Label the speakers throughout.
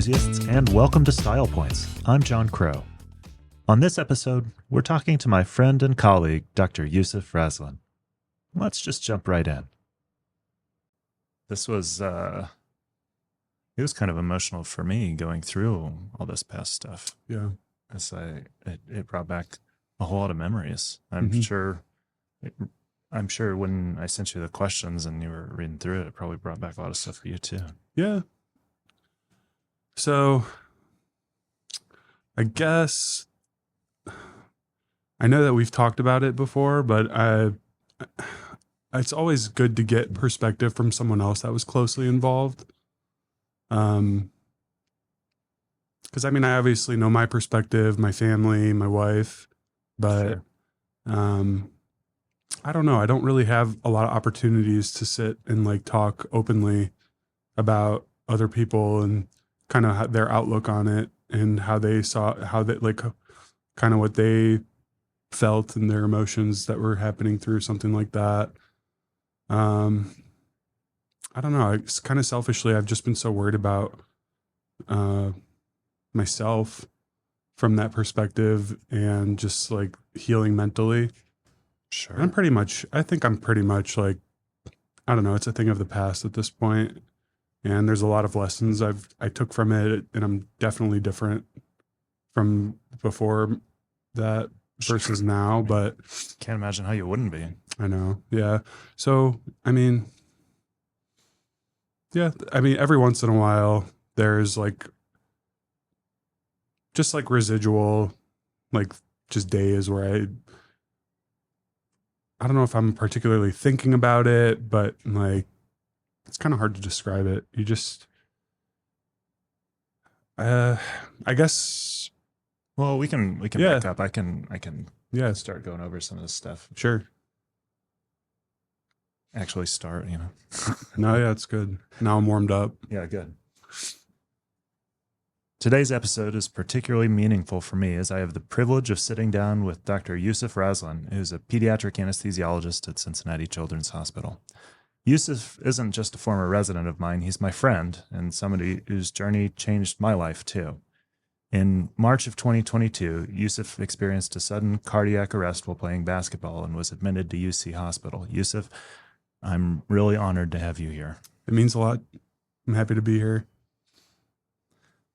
Speaker 1: enthusiasts, and welcome to Style Points. I'm John Crow. On this episode, we're talking to my friend and colleague, Dr. Yousef Raslan. Let's just jump right in. This was, it was kind of emotional for me going through all this past stuff.
Speaker 2: Yeah.
Speaker 1: As it brought back a whole lot of memories. I'm sure when I sent you the questions and you were reading through it, it probably brought back a lot of stuff for you too.
Speaker 2: Yeah. So I guess I know that we've talked about it before, but it's always good to get perspective from someone else that was closely involved. Because I mean, I obviously know my perspective, my family, my wife, but I don't know. I don't really have a lot of opportunities to sit and like talk openly about other people and kind of their outlook on it and how they like kind of what they felt and their emotions that were happening through something like that. I don't know. It's kind of selfishly, I've just been so worried about myself from that perspective and just like healing mentally.
Speaker 1: Sure.
Speaker 2: I think I'm pretty much like, I don't know, it's a thing of the past at this point. And there's a lot of lessons I took from it, and I'm definitely different from before that versus now, but
Speaker 1: can't imagine how you wouldn't be.
Speaker 2: I know. Yeah. So, every once in a while there's like, just like residual, like just days where I don't know if I'm particularly thinking about it, but like, it's kind of hard to describe it. You just, I guess.
Speaker 1: Well, we can back up. I can start going over some of this stuff.
Speaker 2: Sure.
Speaker 1: Actually start,
Speaker 2: No, yeah, it's good. Now I'm warmed up.
Speaker 1: Yeah, good. Today's episode is particularly meaningful for me as I have the privilege of sitting down with Dr. Yousef Raslan, who's a pediatric anesthesiologist at Cincinnati Children's Hospital. Yousef isn't just a former resident of mine, he's my friend and somebody whose journey changed my life too. In March of 2022, Yousef experienced a sudden cardiac arrest while playing basketball and was admitted to UC Hospital. Yousef, I'm really honored to have you here.
Speaker 2: It means a lot. I'm happy to be here.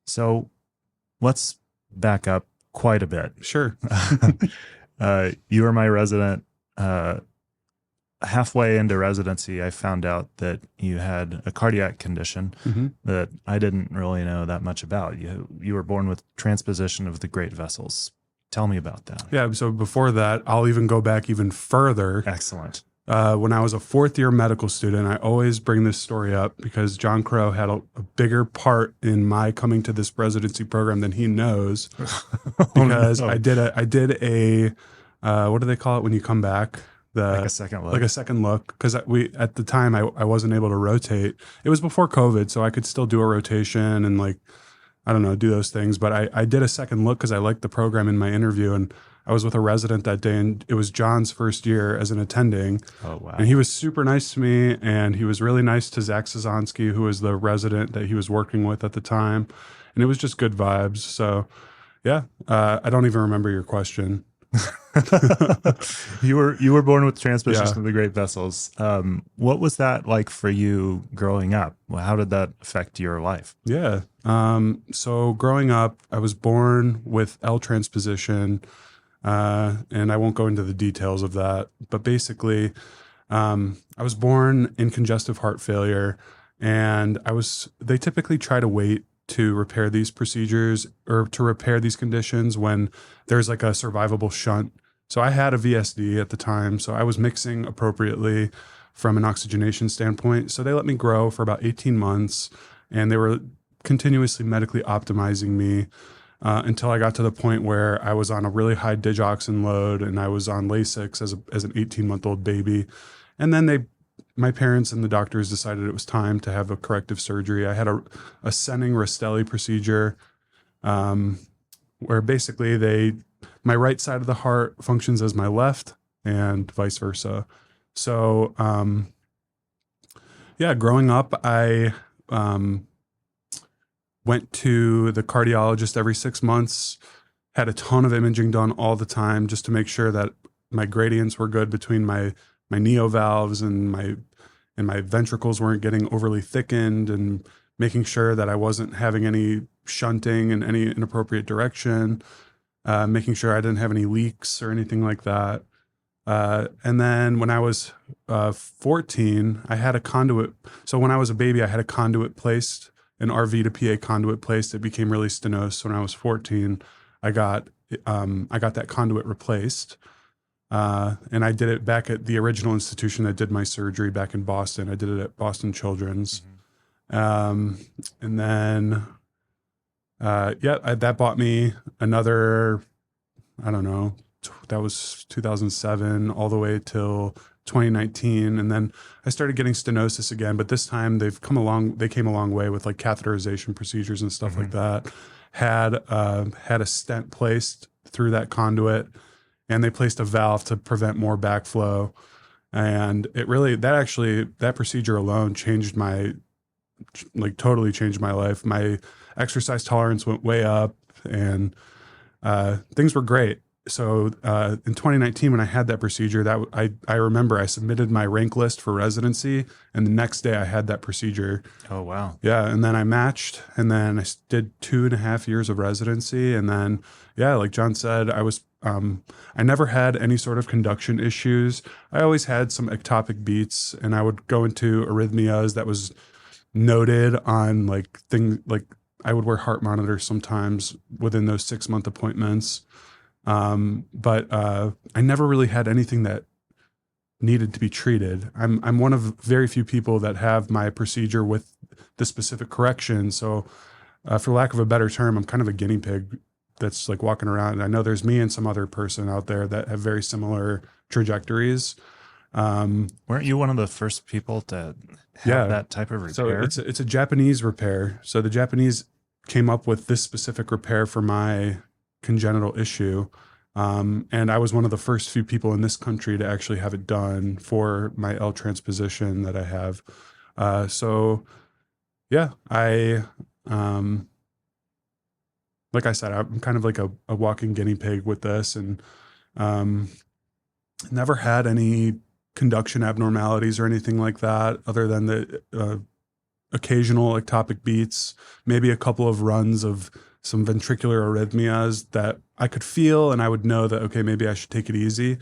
Speaker 1: So let's back up quite a bit.
Speaker 2: Sure.
Speaker 1: You were my resident. Halfway into residency, I found out that you had a cardiac condition that I didn't really know that much about. You were born with transposition of the great vessels. Tell me about that.
Speaker 2: Yeah, so before that, I'll even go back even further.
Speaker 1: Excellent.
Speaker 2: When I was a fourth-year medical student, I always bring this story up because John Crow had a bigger part in my coming to this residency program than he knows. Because I did a what do they call it when you come back?
Speaker 1: Like a second look.
Speaker 2: Like a second look, because at the time I wasn't able to rotate. It was before COVID, so I could still do a rotation and like, I don't know, do those things. But I did a second look because I liked the program in my interview, and I was with a resident that day, and it was John's first year as an attending.
Speaker 1: Oh, wow.
Speaker 2: And he was super nice to me, and he was really nice to Zach Sazonsky, who was the resident that he was working with at the time. And it was just good vibes. So yeah, I don't even remember your question.
Speaker 1: You were born with transposition of the great vessels. What was that like for you growing up? How did that affect your life?
Speaker 2: Yeah. So growing up, I was born with L transposition, and I won't go into the details of that, but basically, I was born in congestive heart failure, and they typically try to wait to repair these procedures or to repair these conditions when there's like a survivable shunt. So I had a VSD at the time, so I was mixing appropriately from an oxygenation standpoint. So they let me grow for about 18 months, and they were continuously medically optimizing me until I got to the point where I was on a really high digoxin load and I was on Lasix as an 18-month-old baby. And then my parents and the doctors decided it was time to have a corrective surgery. I had a Senning Rastelli procedure where basically my right side of the heart functions as my left and vice versa. So, growing up, I went to the cardiologist every 6 months, had a ton of imaging done all the time just to make sure that my gradients were good between my neovalves and my ventricles weren't getting overly thickened, and making sure that I wasn't having any shunting in any inappropriate direction, making sure I didn't have any leaks or anything like that. And then when I was 14, I had a conduit. So when I was a baby, I had a conduit placed, an RV to PA conduit placed. It became really stenosed. So when I was 14, I got that conduit replaced. And I did it back at the original institution that did my surgery back in Boston. I did it at Boston Children's. And then, that bought me another, I don't know, that was 2007 all the way till 2019. And then I started getting stenosis again, but this time they came a long way with like catheterization procedures and stuff like that. Had a stent placed through that conduit, and they placed a valve to prevent more backflow. And it really, that procedure alone totally changed my life. My exercise tolerance went way up, and things were great. So in 2019, when I had that procedure, I remember I submitted my rank list for residency, and the next day I had that procedure.
Speaker 1: Oh, wow.
Speaker 2: Yeah. And then I matched, and then I did 2.5 years of residency. And then, yeah, like John said, I never had any sort of conduction issues. I always had some ectopic beats, and I would go into arrhythmias that was noted on I would wear heart monitors sometimes within those 6-month appointments. But I never really had anything that needed to be treated. I'm one of very few people that have my procedure with the specific correction. So, for lack of a better term, I'm kind of a guinea pig that's like walking around. I know there's me and some other person out there that have very similar trajectories.
Speaker 1: Weren't you one of the first people to have that type of repair?
Speaker 2: So it's a Japanese repair. So the Japanese came up with this specific repair for my congenital issue. And I was one of the first few people in this country to actually have it done for my L transposition that I have. So yeah, like I said, I'm kind of like a walking guinea pig with this, and never had any conduction abnormalities or anything like that, other than the occasional ectopic beats, maybe a couple of runs of some ventricular arrhythmias that I could feel, and I would know that, okay, maybe I should take it easy.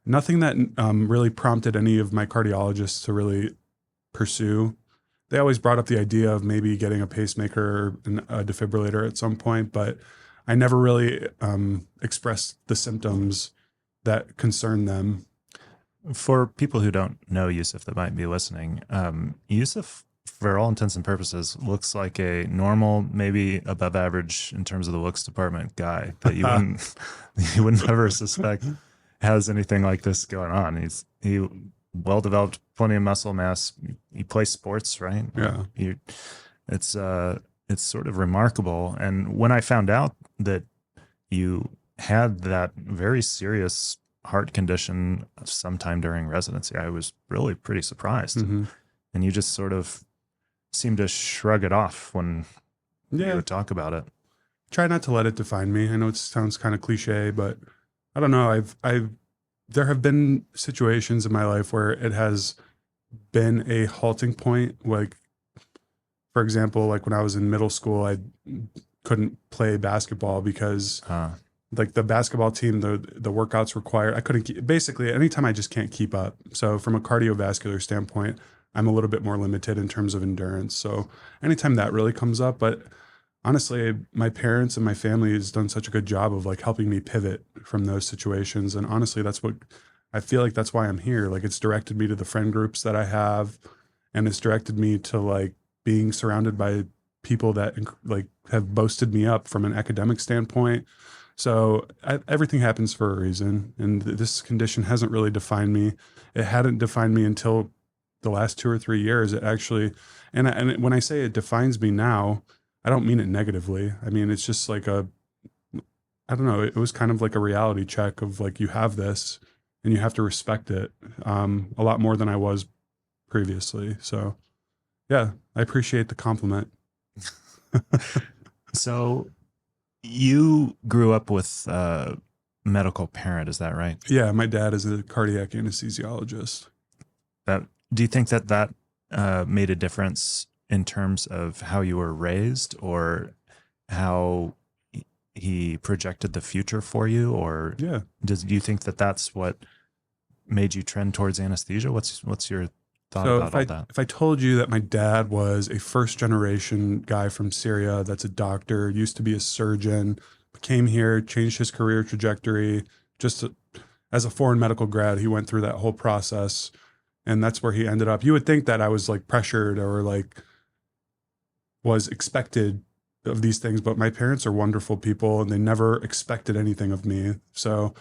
Speaker 2: Nothing that really prompted any of my cardiologists to really pursue. They always brought up the idea of maybe getting a pacemaker or a defibrillator at some point, but I never really expressed the symptoms that concern them.
Speaker 1: For people who don't know Yousef that might be listening, Yousef, for all intents and purposes, looks like a normal, maybe above average in terms of the looks department guy that you wouldn't ever suspect has anything like this going on. He well developed, plenty of muscle mass. He plays sports, right?
Speaker 2: Yeah.
Speaker 1: It's sort of remarkable. And when I found out that you had that very serious heart condition sometime during residency, I was really pretty surprised.
Speaker 2: Mm-hmm.
Speaker 1: And you just sort of seem to shrug it off when you would talk about it.
Speaker 2: Try not to let it define me. I know it sounds kind of cliche, but I don't know. There have been situations in my life where it has been a halting point. Like, for example, like when I was in middle school, I couldn't play basketball because like the basketball team, the workouts required, I couldn't basically anytime I just can't keep up. So from a cardiovascular standpoint, I'm a little bit more limited in terms of endurance. So anytime that really comes up, but honestly, my parents and my family has done such a good job of like helping me pivot from those situations. And honestly, that's what I feel like, that's why I'm here. Like, it's directed me to the friend groups that I have, and it's directed me to like being surrounded by people that like have boasted me up from an academic standpoint. So everything happens for a reason. And this condition hasn't really defined me. It hadn't defined me until the last 2 or 3 years. It actually, and when I say it defines me now, I don't mean it negatively. I mean, it's just like I don't know. It was kind of like a reality check of like, you have this and you have to respect it a lot more than I was previously. So yeah, I appreciate the compliment.
Speaker 1: So you grew up with a medical parent, is that right?
Speaker 2: Yeah, my dad is a cardiac anesthesiologist.
Speaker 1: That do you think that made a difference in terms of how you were raised, or how he projected the future for you, or
Speaker 2: Yeah.
Speaker 1: do you think that that's what made you trend towards anesthesia? What's your thought
Speaker 2: So
Speaker 1: about all that?
Speaker 2: if I told you that my dad was a first generation guy from Syria that's a doctor, used to be a surgeon, came here, changed his career trajectory, just as a foreign medical grad, he went through that whole process, and that's where he ended up. You would think that I was like pressured or like was expected of these things, but my parents are wonderful people and they never expected anything of me. So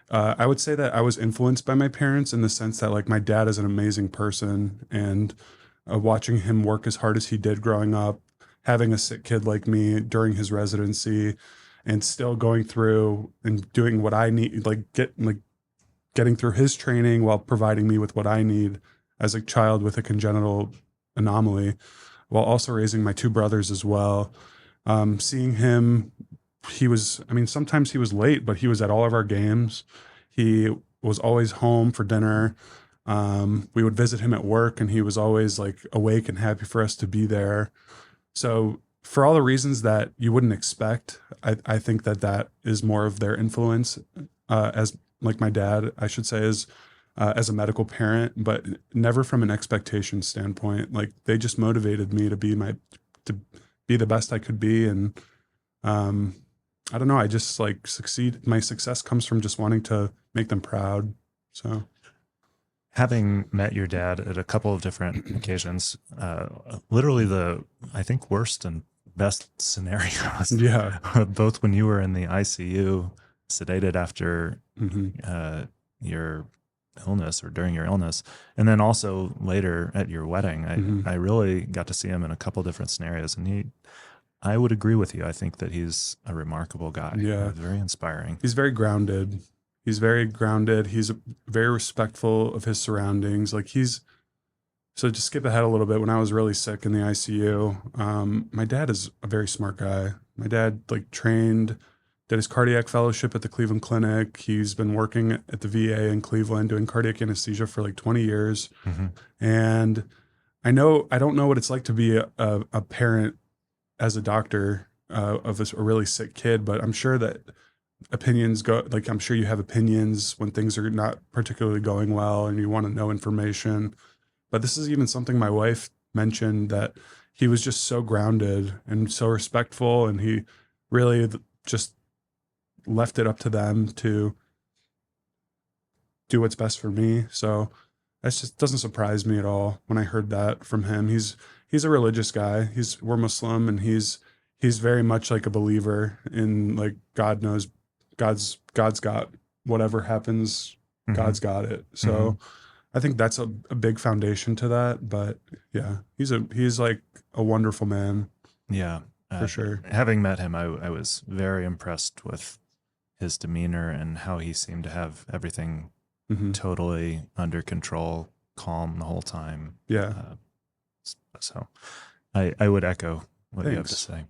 Speaker 2: I would say that I was influenced by my parents in the sense that like my dad is an amazing person, and watching him work as hard as he did growing up, having a sick kid like me during his residency, and still going through and doing what I need, getting through his training while providing me with what I need as a child with a congenital anomaly, while also raising my two brothers as well. Seeing him, I mean, sometimes he was late, but he was at all of our games. He was always home for dinner. We would visit him at work, and he was always like awake and happy for us to be there. So for all the reasons that you wouldn't expect, I think that that is more of their influence, as like my dad, I should say, is as a medical parent, but never from an expectation standpoint. Like they just motivated me to to be the best I could be. And I don't know, I just like succeed. My success comes from just wanting to make them proud. So
Speaker 1: Having met your dad at a couple of different occasions, literally I think, worst and best scenarios,
Speaker 2: yeah.
Speaker 1: both when you were in the ICU, sedated after
Speaker 2: Mm-hmm.
Speaker 1: your illness or during your illness, and then also later at your wedding.
Speaker 2: Mm-hmm.
Speaker 1: I really got to see him in a couple different scenarios, and I would agree with you. I think that he's a remarkable guy.
Speaker 2: Yeah.
Speaker 1: Very inspiring.
Speaker 2: He's very grounded. He's very grounded. He's very respectful of his surroundings. So to skip ahead a little bit, when I was really sick in the ICU, my dad is a very smart guy. My dad like trained, did his cardiac fellowship at the Cleveland Clinic. He's been working at the VA in Cleveland doing cardiac anesthesia for like 20 years.
Speaker 1: Mm-hmm.
Speaker 2: And I don't know what it's like to be a parent as a doctor of a really sick kid, but I'm sure that opinions go, like, I'm sure you have opinions when things are not particularly going well and you want to know information. But this is even something my wife mentioned, that he was just so grounded and so respectful, and he really just left it up to them to do what's best for me. So that just doesn't surprise me at all when I heard that from him. He's a religious guy. We're Muslim, and he's very much like a believer in like God knows, God's got whatever happens,
Speaker 1: Mm-hmm.
Speaker 2: God's got it. So I think that's a big foundation to that. But yeah, he's like a wonderful man.
Speaker 1: Yeah,
Speaker 2: for sure.
Speaker 1: Having met him, I was very impressed with his demeanor and how he seemed to have everything totally under control, calm the whole time.
Speaker 2: Yeah.
Speaker 1: So I would echo what you have to say.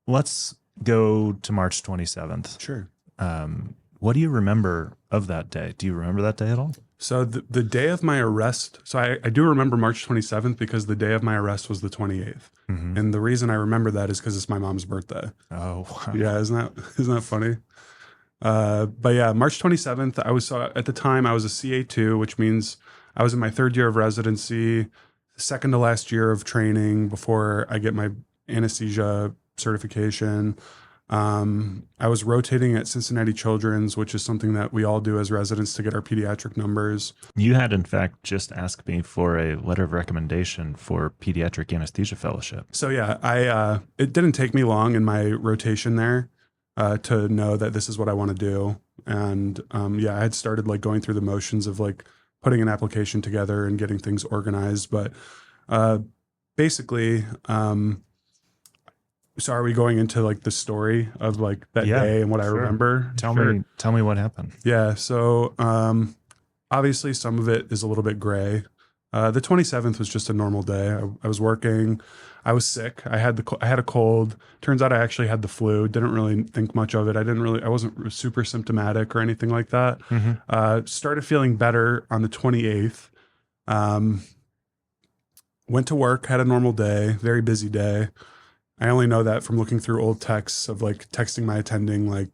Speaker 1: Let's go to March 27th.
Speaker 2: Sure.
Speaker 1: What do you remember of that day? Do you remember that day at all?
Speaker 2: So the day of my arrest, so I do remember March 27th because the day of my arrest was the 28th.
Speaker 1: Mm-hmm.
Speaker 2: And the reason I remember that is because it's my mom's birthday.
Speaker 1: Oh, wow.
Speaker 2: Yeah, isn't that funny? But yeah, March 27th, at the time I was a CA2, which means I was in my third year of residency, second to last year of training before I get my anesthesia certification. I was rotating at Cincinnati Children's, which is something that we all do as residents to get our pediatric numbers.
Speaker 1: You had, in fact, just asked me for a letter of recommendation for pediatric anesthesia fellowship.
Speaker 2: So yeah, it didn't take me long in my rotation there to know that this is what I want to do. And yeah, I had started like going through the motions of like putting an application together and getting things organized. But basically, so are we going into like the story of like that day and what I remember?
Speaker 1: Tell me what happened.
Speaker 2: Yeah. So obviously some of it is a little bit gray. The 27th was just a normal day. I was working. I was sick. I had a cold. Turns out I actually had the flu. Didn't really think much of it. I wasn't super symptomatic or anything like that. Started feeling better on the 28th. Went to work, had a normal day, very busy day. I only know that from looking through old texts of like texting my attending, like,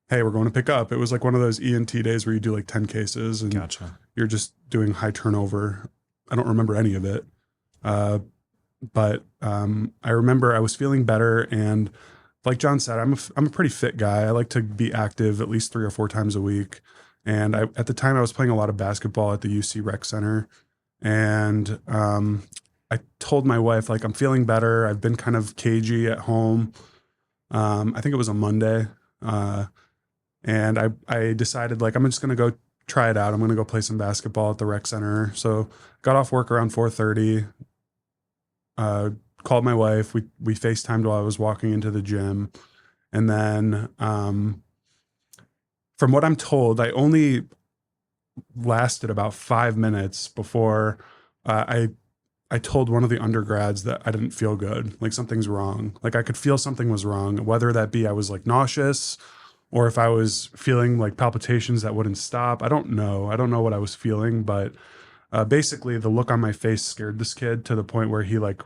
Speaker 2: hey, we're going to pick up. It was like one of those ENT days where you do like 10 cases and
Speaker 1: Gotcha.
Speaker 2: you're just doing high turnover. I don't remember any of it. But I remember I was feeling better. And like John said, I'm a pretty fit guy. I like to be active at least 3 or 4 times a week. And at the time I was playing a lot of basketball at the UC Rec Center. And I told my wife, like, I'm feeling better. I've been kind of cagey at home. I think it was a Monday. And I decided, like, I'm just going to go try it out. I'm going to go play some basketball at the rec center. So got off work around 4:30, called my wife. We FaceTimed while I was walking into the gym. And then from what I'm told, I only lasted about 5 minutes before I told one of the undergrads that I didn't feel good, like something's wrong. Like I could feel something was wrong, whether that be I was like nauseous or if I was feeling like palpitations that wouldn't stop. I don't know. I don't know what I was feeling, but basically the look on my face scared this kid to the point where he like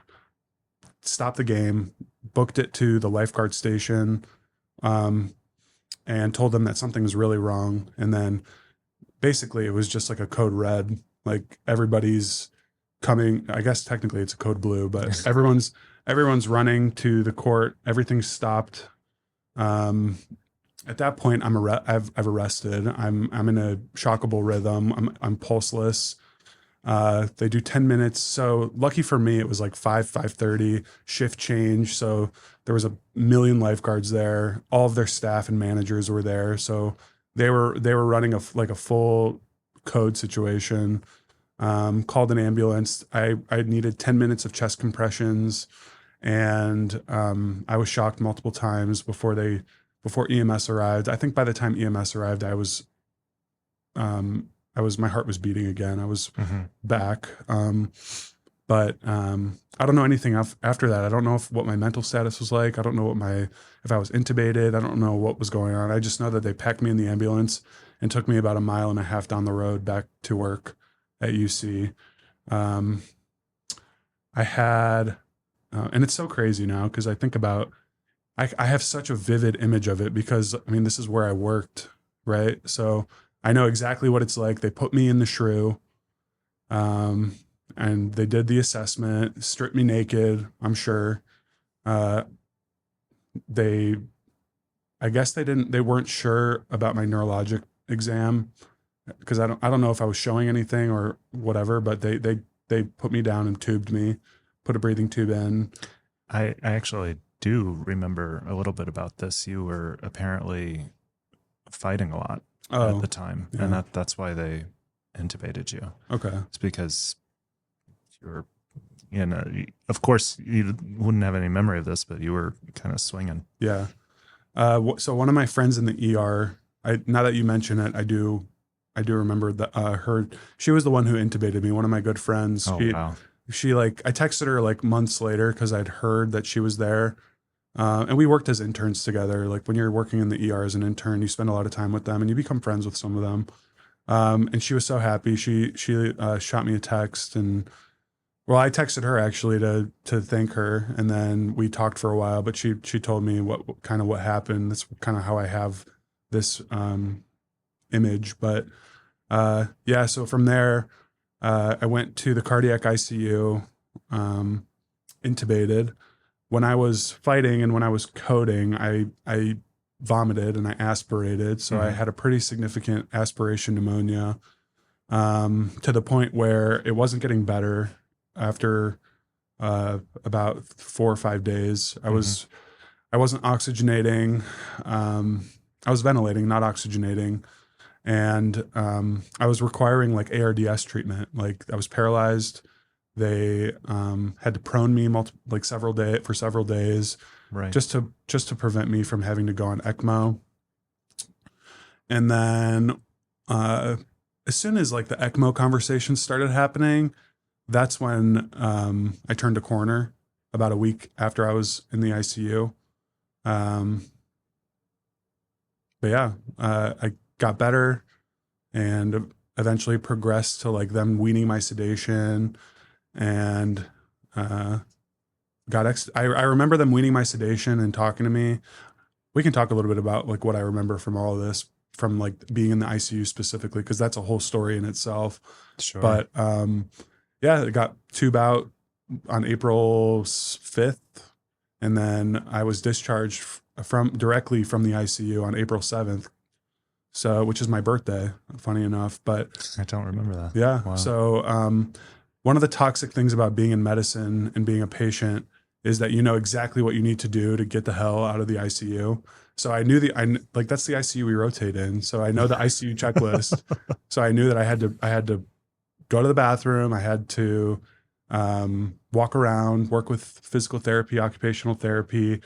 Speaker 2: stopped the game, booked it to the lifeguard station, and told them that something was really wrong. And then basically it was just like a code red, like everybody's coming. I guess technically it's a code blue, but everyone's running to the court. Everything's stopped. At that point, I've arrested. I'm in a shockable rhythm. I'm pulseless. They do 10 minutes. So lucky for me, it was like 5:30 shift change. So there was a million lifeguards there. All of their staff and managers were there. So they were running a full code situation. Called an ambulance. I needed 10 minutes of chest compressions, and I was shocked multiple times before EMS arrived. I think by the time EMS arrived, my heart was beating again. I was back. But I don't know anything after that. I don't know what my mental status was like. I don't know if I was intubated. I don't know what was going on. I just know that they packed me in the ambulance and took me about 1.5 miles down the road back to work at UC. I had, and it's so crazy now because I think about, I have such a vivid image of it because, I mean, this is where I worked, right? So I know exactly what it's like. They put me in the shrew, and they did the assessment, stripped me naked, I'm sure. I guess they weren't sure about my neurologic exam because I don't know if I was showing anything or whatever, but they put me down and tubed me, put a breathing tube in.
Speaker 1: I actually do remember a little bit about this. You were apparently fighting a lot at the time,
Speaker 2: yeah.
Speaker 1: and that's why they intubated you.
Speaker 2: Okay.
Speaker 1: It's because you're, of course you wouldn't have any memory of this, but you were kind of swinging.
Speaker 2: Yeah. So one of my friends in the ER, now that you mention it, I do remember that she was the one who intubated me. One of my good friends.
Speaker 1: Oh, wow.
Speaker 2: She I texted her like months later because I'd heard that she was there. And we worked as interns together. Like when you're working in the ER as an intern, you spend a lot of time with them and you become friends with some of them. And she was so happy. She shot me a text, and well, I texted her actually to thank her. And then we talked for a while, but she told me what happened. That's kind of how I have this, image. But, yeah, so from there, I went to the cardiac ICU, intubated. When I was fighting and when I was coding, I vomited and I aspirated. So I had a pretty significant aspiration pneumonia, to the point where it wasn't getting better after about 4 or 5 days. I wasn't oxygenating. I was ventilating, not oxygenating. And I was requiring like ARDS treatment. Like I was paralyzed. They had to prone me several days,
Speaker 1: Right.
Speaker 2: just to prevent me from having to go on ECMO. And then as soon as like the ECMO conversation started happening, that's when I turned a corner about a week after I was in the ICU. But yeah, I got better and eventually progressed to like them weaning my sedation and I remember them weaning my sedation and talking to me. We can talk a little bit about like what I remember from all of this, from like being in the ICU specifically, because that's a whole story in itself.
Speaker 1: Sure.
Speaker 2: But yeah, it got tube out on April 5th, and then I was discharged directly from the ICU on April 7th. So, which is my birthday, funny enough, but
Speaker 1: I don't remember that.
Speaker 2: yeah.
Speaker 1: Wow.
Speaker 2: So, one of the toxic things about being in medicine and being a patient is that you know exactly what you need to do to get the hell out of the ICU. So I knew like that's the ICU we rotate in. So I know the ICU checklist. So I knew that I had to go to the bathroom. I had to walk around, work with physical therapy, occupational therapy,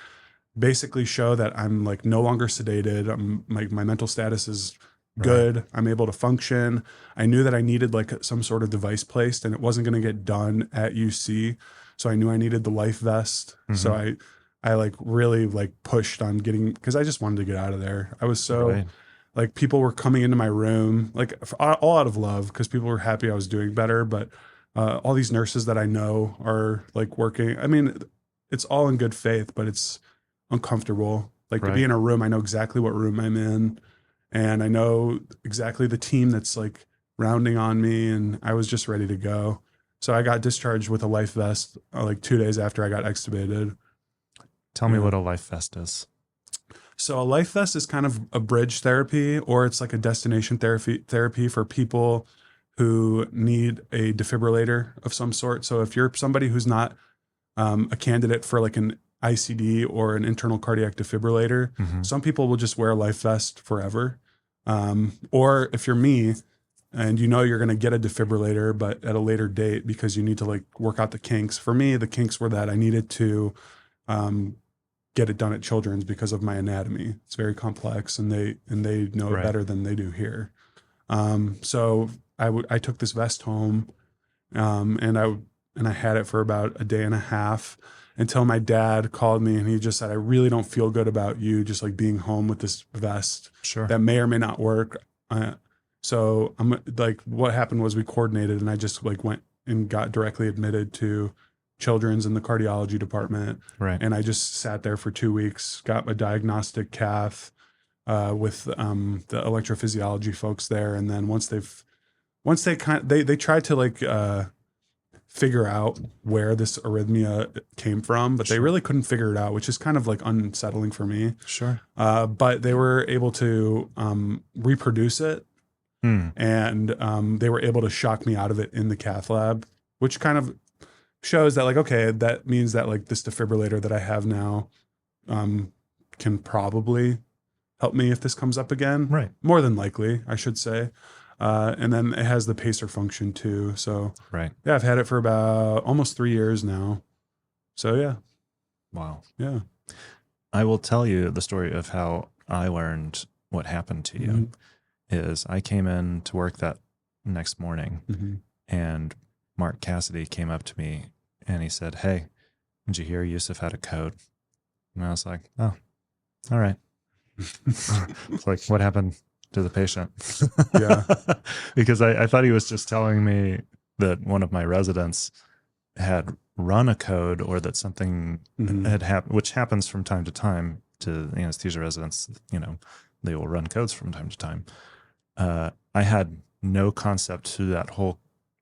Speaker 2: basically show that I'm like no longer sedated. My mental status is good. Right. I'm able to function. I knew that I needed like some sort of device placed, and it wasn't going to get done at UC. So I knew I needed the life vest. Mm-hmm. So I like really like pushed on getting, because I just wanted to get out of there. I was so like, people were coming into my room, like all out of love, because people were happy I was doing better. But all these nurses that I know are like working. I mean, it's all in good faith, but it's uncomfortable. Like to be in a room, I know exactly what room I'm in, and I know exactly the team that's like rounding on me, and I was just ready to go. So I got discharged with a life vest like 2 days after I got extubated.
Speaker 1: Tell me what a life vest is.
Speaker 2: So a life vest is kind of a bridge therapy, or it's like a destination therapy for people who need a defibrillator of some sort. So if you're somebody who's not a candidate for like an ICD or an internal cardiac defibrillator, mm-hmm. some people will just wear a life vest forever. Or if you're me and you know you're going to get a defibrillator, but at a later date because you need to like work out the kinks. For me, the kinks were that I needed to get it done at Children's because of my anatomy. It's very complex, and they know it better than they do here. So I took this vest home, and I had it for about a day and a half until my dad called me, and he just said, I really don't feel good about you just like being home with this vest.
Speaker 1: Sure.
Speaker 2: That may or may not work. So I'm like, what happened was we coordinated, and I just like went and got directly admitted to Children's in the cardiology department.
Speaker 1: Right.
Speaker 2: And I just sat there for 2 weeks, got a diagnostic cath with the electrophysiology folks there. And then once they tried to like figure out where this arrhythmia came from, but they really couldn't figure it out, which is kind of like unsettling for me.
Speaker 1: Sure.
Speaker 2: But they were able to reproduce it. And they were able to shock me out of it in the cath lab, which kind of shows that like, okay, that means that like this defibrillator that I have now can probably help me if this comes up again.
Speaker 1: Right.
Speaker 2: More than likely, I should say. And then it has the pacer function too. So yeah, I've had it for about almost 3 years now. So yeah.
Speaker 1: Wow.
Speaker 2: Yeah.
Speaker 1: I will tell you the story of how I learned what happened to you. Mm-hmm. Is I came in to work that next morning, mm-hmm. and Mark Cassidy came up to me and he said, hey, did you hear Yousef had a code? And I was like, oh, all right. It's like, what happened to the patient?
Speaker 2: Yeah.
Speaker 1: Because I thought he was just telling me that one of my residents had run a code, or that something mm-hmm. had happened, which happens from time to time to anesthesia residents. You know, they will run codes from time to time. I had no concept through that whole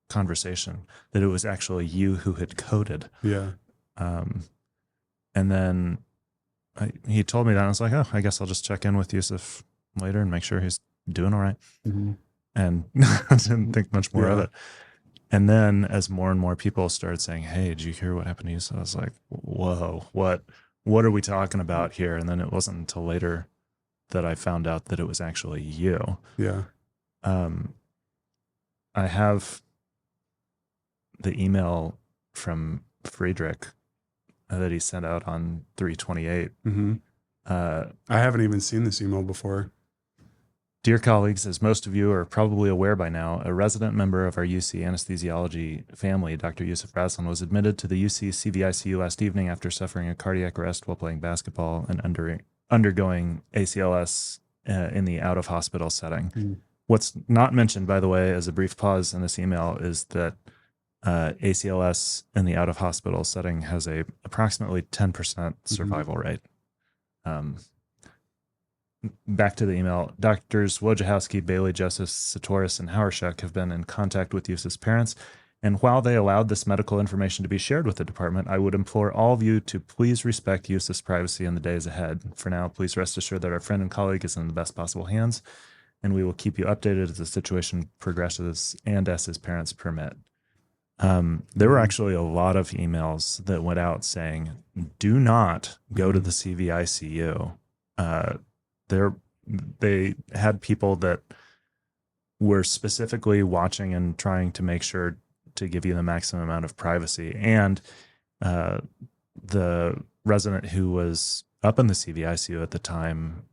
Speaker 1: conversation that it was actually you who had coded.
Speaker 2: Yeah.
Speaker 1: And then he told me that, and I was like, oh, I guess I'll just check in with Yousef later and make sure he's doing all right. Mm-hmm. And I didn't think much more of it. And then as more and more people started saying, hey, did you hear what happened to Yousef? I was like, whoa, what are we talking about here? And then it wasn't until later that I found out that it was actually you.
Speaker 2: Yeah.
Speaker 1: I have the email from Friedrich that he sent out on 3/28.
Speaker 2: Mm-hmm. I haven't even seen this email before.
Speaker 1: Dear colleagues, as most of you are probably aware by now, a resident member of our UC anesthesiology family, Dr. Yousef Raslan, was admitted to the UC CVICU last evening after suffering a cardiac arrest while playing basketball and undergoing ACLS in the out-of-hospital setting. What's not mentioned, by the way, as a brief pause in this email, is that ACLS in the out-of-hospital setting has a approximately 10% survival rate. Back to the email. Doctors Wojciechowski, Bailey, Joseph, Satoris, and Hawershek have been in contact with Yousef's parents, and while they allowed this medical information to be shared with the department, I would implore all of you to please respect Yousef's privacy in the days ahead. For now, please rest assured that our friend and colleague is in the best possible hands, and we will keep you updated as the situation progresses and as his parents permit. There were actually a lot of emails that went out saying, do not go to the CVICU. They had people that were specifically watching and trying to make sure to give you the maximum amount of privacy. And the resident who was up in the CVICU at the time,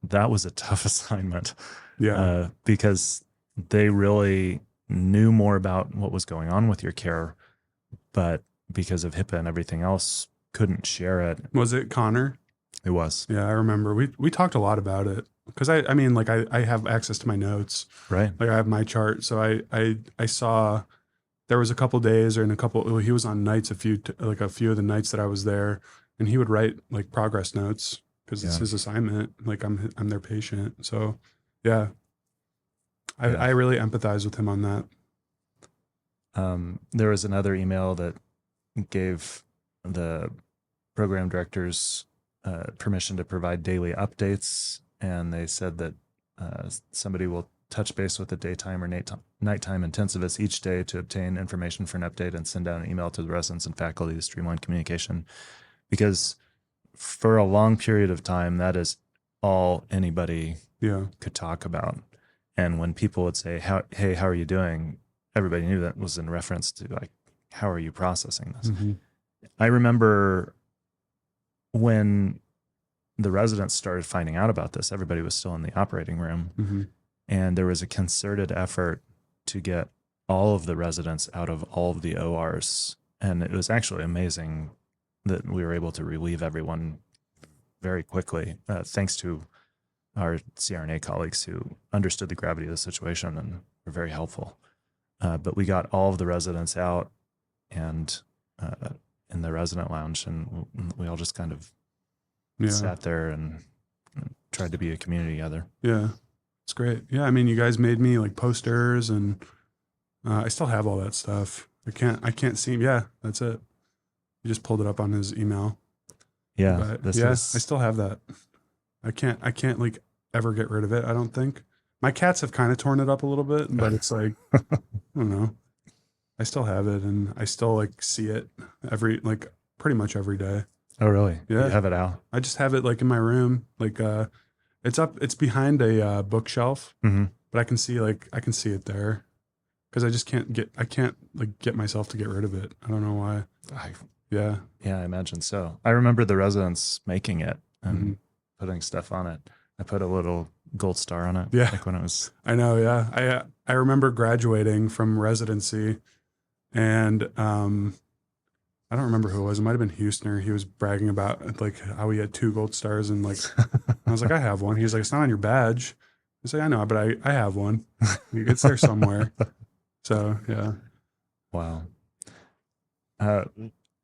Speaker 1: that was a tough assignment.
Speaker 2: Yeah.
Speaker 1: Because they really knew more about what was going on with your care, but because of HIPAA and everything else, couldn't share it.
Speaker 2: Was it Connor?
Speaker 1: It was.
Speaker 2: Yeah, I remember. We talked a lot about it because I mean, like I have access to my notes,
Speaker 1: right?
Speaker 2: Like I have my chart, so I saw there was a couple days or in a couple. Well, he was on nights a few of the nights that I was there, and he would write like progress notes because it's his assignment. Like I'm their patient, so yeah. I really empathize with him on that.
Speaker 1: There was another email that gave the program directors permission to provide daily updates, and they said that somebody will touch base with the daytime or nighttime intensivists each day to obtain information for an update and send out an email to the residents and faculty to streamline communication, because for a long period of time, that is all anybody could talk about. And when people would say, hey, how are you doing? Everybody knew that was in reference to like, how are you processing this? I remember when the residents started finding out about this, everybody was still in the operating room, and there was a concerted effort to get all of the residents out of all of the ORs. And it was actually amazing that we were able to relieve everyone very quickly, thanks to our CRNA colleagues who understood the gravity of the situation and were very helpful. But we got all of the residents out and in the resident lounge, and we all just kind of sat there and tried to be a community together.
Speaker 2: Yeah, it's great. Yeah, I mean, you guys made me like posters, and I still have all that stuff. I can't see. Yeah, that's it. You just pulled it up on his email.
Speaker 1: Yeah,
Speaker 2: but I still have that. I can't like ever get rid of it. I don't think. My cats have kind of torn it up a little bit, but it's like, I don't know. I still have it, and I still like see it pretty much every day.
Speaker 1: Oh, really?
Speaker 2: Yeah.
Speaker 1: You have it out?
Speaker 2: I just have it like in my room. Like it's behind a bookshelf, but I can see it there because I can't like get myself to get rid of it. I don't know why. Yeah, I
Speaker 1: imagine so. I remember the residents making it and putting stuff on it. I put a little gold star on it.
Speaker 2: Yeah.
Speaker 1: Like when it was.
Speaker 2: I know. Yeah. I remember graduating from residency, and I don't remember who it was. It might have been Houston. He was bragging about like how he had 2 gold stars, and like I was like, I have one. He was like, it's not on your badge. I was like, I know, but I have one. It's there somewhere. So yeah.
Speaker 1: Wow.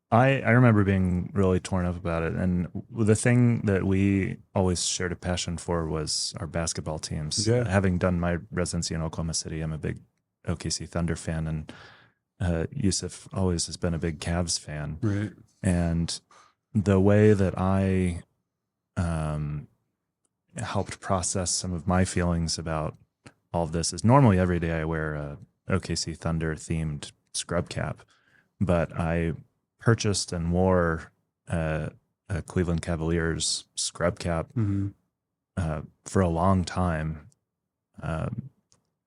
Speaker 1: I remember being really torn up about it. And the thing that we always shared a passion for was our basketball teams.
Speaker 2: Yeah.
Speaker 1: Having done my residency in Oklahoma City, I'm a big OKC Thunder fan, and Yousef always has been a big Cavs fan.
Speaker 2: Right.
Speaker 1: And the way that I helped process some of my feelings about all of this is normally every day I wear a OKC Thunder themed scrub cap, but I purchased and wore a Cleveland Cavaliers scrub cap for a long time,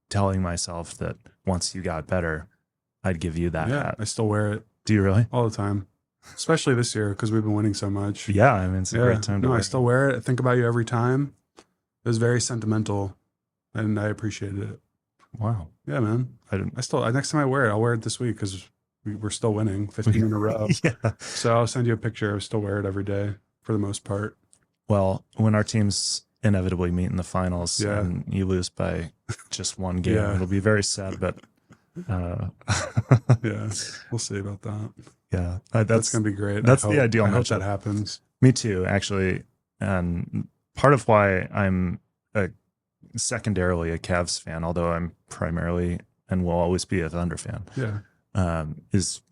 Speaker 1: telling myself that once you got better, I'd give you that hat.
Speaker 2: I still wear it.
Speaker 1: Do you really?
Speaker 2: All the time, especially this year because we've been winning so much.
Speaker 1: Yeah, I mean, it's a great time to wear
Speaker 2: I still wear it. I think about you every time. It was very sentimental. and I appreciated it.
Speaker 1: Wow.
Speaker 2: Yeah, man.
Speaker 1: I didn't.
Speaker 2: Next time I wear it, I'll wear it this week because we're still winning 15 in a row.
Speaker 1: Yeah.
Speaker 2: So I'll send you a picture. I still wear it every day for the most part.
Speaker 1: Well, when our teams inevitably meet in the finals
Speaker 2: Yeah.
Speaker 1: and you lose by just one game,
Speaker 2: Yeah.
Speaker 1: it'll be very sad, but
Speaker 2: Yeah, we'll see about that.
Speaker 1: yeah,
Speaker 2: That's going to be great.
Speaker 1: That's the ideal
Speaker 2: I hope
Speaker 1: matchup.
Speaker 2: that happens.
Speaker 1: Me too, actually. And part of why I'm secondarily a Cavs fan, although I'm primarily and will always be a Thunder fan, is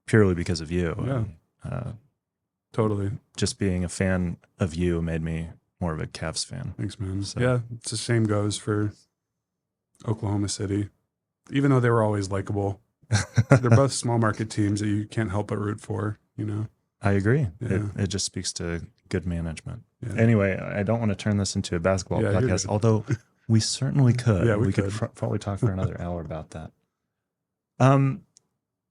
Speaker 1: purely because of you.
Speaker 2: Yeah.
Speaker 1: And,
Speaker 2: Totally.
Speaker 1: just being a fan of you made me more of a Cavs fan.
Speaker 2: Thanks, man.
Speaker 1: So-
Speaker 2: Yeah, it's the same goes for Oklahoma City. Even though they were always likable, they're both small market teams that you can't help but root for, you know?
Speaker 1: I agree.
Speaker 2: Yeah.
Speaker 1: It just speaks to good management.
Speaker 2: Yeah.
Speaker 1: Anyway, I don't want to turn this into a basketball
Speaker 2: Yeah, you're
Speaker 1: podcast,
Speaker 2: good.
Speaker 1: although we certainly could.
Speaker 2: Yeah, we
Speaker 1: could
Speaker 2: could.
Speaker 1: probably talk for another hour about that.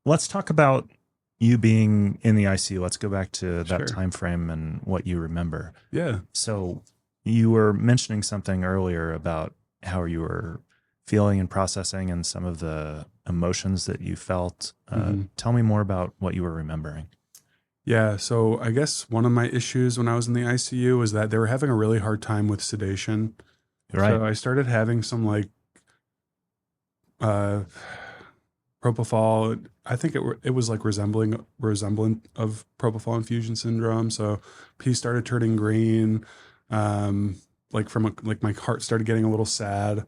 Speaker 1: Let's talk about you being in the ICU. Let's go back to that
Speaker 2: Sure.
Speaker 1: time frame and what you remember.
Speaker 2: Yeah.
Speaker 1: So you were mentioning something earlier about how you were feeling and processing and some of the emotions that you felt.
Speaker 2: Mhm.
Speaker 1: Tell me more about what you were remembering.
Speaker 2: Yeah. So I guess one of my issues when I was in the ICU was that they were having a really hard time with sedation.
Speaker 1: Right.
Speaker 2: So I started having some like propofol. I think it was like resemblant of propofol infusion syndrome. So pee started turning green. Like my heart started getting a little sad.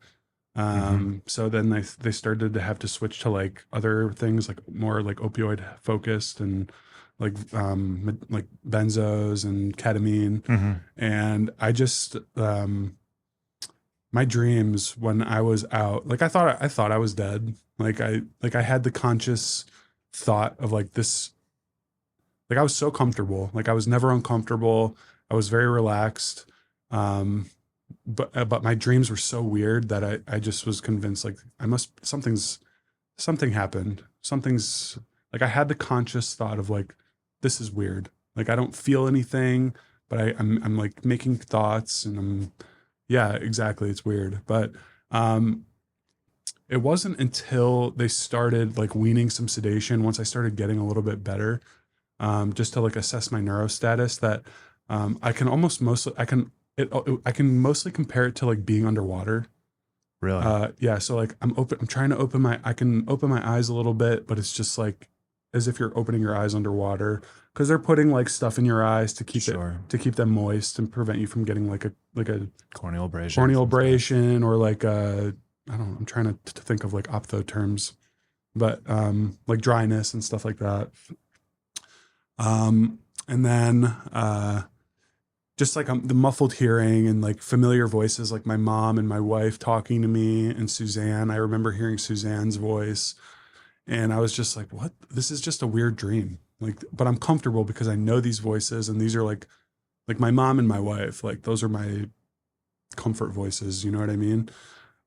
Speaker 2: So then they started to have to switch to like other things, like more like opioid focused and like benzos and ketamine.
Speaker 1: Mm-hmm.
Speaker 2: And I just my dreams when I was out, like I thought I was dead. Like I had the conscious thought of like this, like I was so comfortable. Like I was never uncomfortable. I was very relaxed. But my dreams were so weird that I just was convinced like something happened. Something's like I had the conscious thought of like, this is weird. Like I don't feel anything, but I'm like making thoughts and yeah, exactly. It's weird. But it wasn't until they started like weaning some sedation, once I started getting a little bit better, just to like assess my neuro status, that I can mostly compare it to like being underwater.
Speaker 1: Really?
Speaker 2: Yeah. So like I'm trying to I can open my eyes a little bit, but it's just like as if you're opening your eyes underwater, because they're putting like stuff in your eyes to keep keep them moist and prevent you from getting like a
Speaker 1: corneal abrasion.
Speaker 2: Corneal abrasion or like I don't know, I'm trying to think of like optho terms, but like dryness and stuff like that. And then just like the muffled hearing and like familiar voices, like my mom and my wife talking to me and Suzanne. I remember hearing Suzanne's voice and I was just like, what? This is just a weird dream. Like, but I'm comfortable because I know these voices and these are like my mom and my wife, like those are my comfort voices. You know what I mean?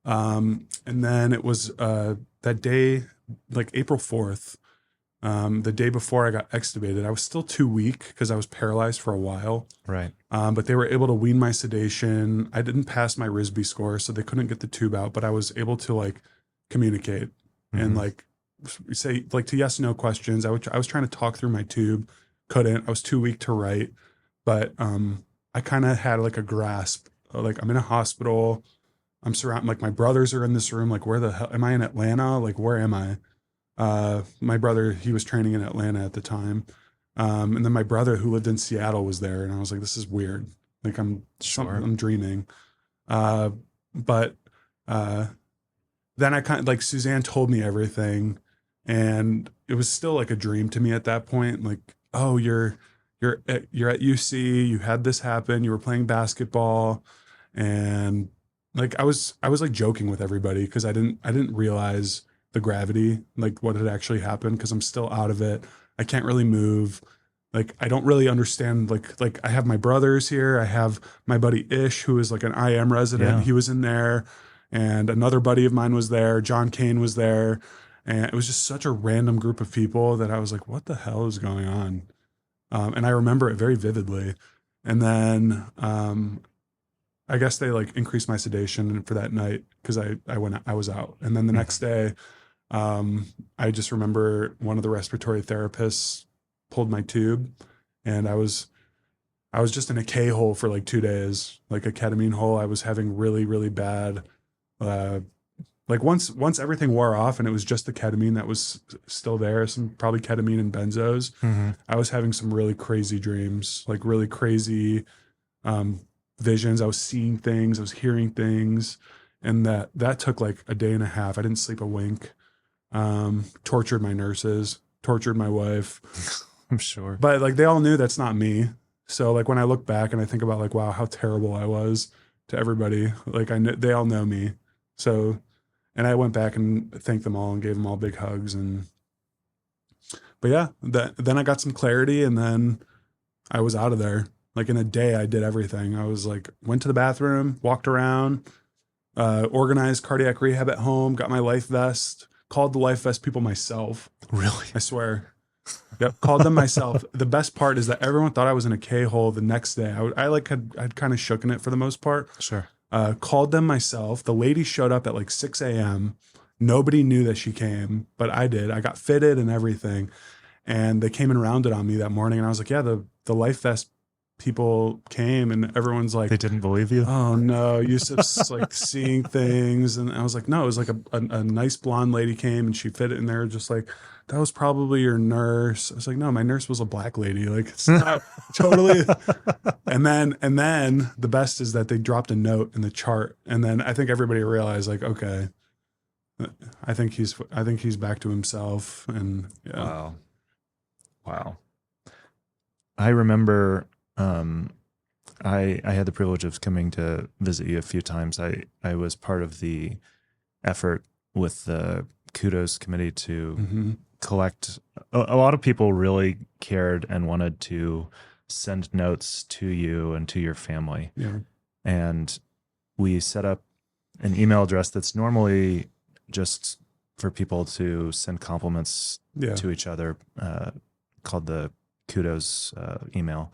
Speaker 2: And then it was that day, like April 4th, the day before I got extubated. I was still too weak because I was paralyzed for a while.
Speaker 1: Right.
Speaker 2: But they were able to wean my sedation. I didn't pass my RISB score, so they couldn't get the tube out, but I was able to like communicate and like say like to yes, no questions. I was trying to talk through my tube. Couldn't. I was too weak to write, but I kind of had like a grasp. Like I'm in a hospital. I'm surrounded, like my brothers are in this room. Like where the hell am I in Atlanta? Like where am I? My brother, he was training in Atlanta at the time. And then my brother who lived in Seattle was there. And I was like, this is weird. Like I'm dreaming. But then I kind of like Suzanne told me everything and it was still like a dream to me at that point. Like, oh, you're at UC, you had this happen, you were playing basketball. And like, I was like joking with everybody because I didn't realize the gravity, like what had actually happened. Cause I'm still out of it. I can't really move. Like, I don't really understand. Like I have my brothers here. I have my buddy Ish, who is like an IM resident.
Speaker 1: Yeah.
Speaker 2: He was in there and another buddy of mine was there. John Kane was there. And it was just such a random group of people that I was like, what the hell is going on? And I remember it very vividly. And then, I guess they like increased my sedation for that night because I was out. And then the next day, I just remember one of the respiratory therapists pulled my tube, and I was just in a K hole for like 2 days, like a ketamine hole. I was having really, really bad, like once everything wore off and it was just the ketamine that was still there, some probably ketamine and benzos. I was having some really crazy dreams, like really crazy visions. I was seeing things, I was hearing things, and that took like a day and a half. I didn't sleep a wink. Tortured my nurses, tortured my wife.
Speaker 1: I'm sure.
Speaker 2: But like they all knew that's not me. So like when I look back and I think about like, wow, how terrible I was to everybody. Like they all know me. So, and I went back and thanked them all and gave them all big hugs. But yeah, then I got some clarity, and then I was out of there. Like in a day, I did everything. I was like, went to the bathroom, walked around, organized cardiac rehab at home, got my life vest, called the life vest people myself.
Speaker 1: Really?
Speaker 2: I swear. Yep, called them myself. The best part is that everyone thought I was in a K-hole the next day. I'd kind of shooken it for the most part.
Speaker 1: Sure.
Speaker 2: Called them myself. The lady showed up at like 6 a.m. Nobody knew that she came, but I did. I got fitted and everything. And they came and rounded on me that morning. And I was like, yeah, the life vest people came, and everyone's like,
Speaker 1: They didn't believe you?
Speaker 2: oh no, Yousef's like seeing things. And I was like, no, it was like a nice blonde lady came and she fit it, and they were just like, that was probably your nurse. I was like, no, my nurse was a black lady. Like it's not totally. And then the best is that they dropped a note in the chart. And then I think everybody realized like, okay, I think he's back to himself. And yeah.
Speaker 1: Wow. I remember, I had the privilege of coming to visit you a few times. I was part of the effort with the Kudos Committee to collect. A lot of people really cared and wanted to send notes to you and to your family.
Speaker 2: Yeah.
Speaker 1: And we set up an email address that's normally just for people to send compliments to each other, called the Kudos email.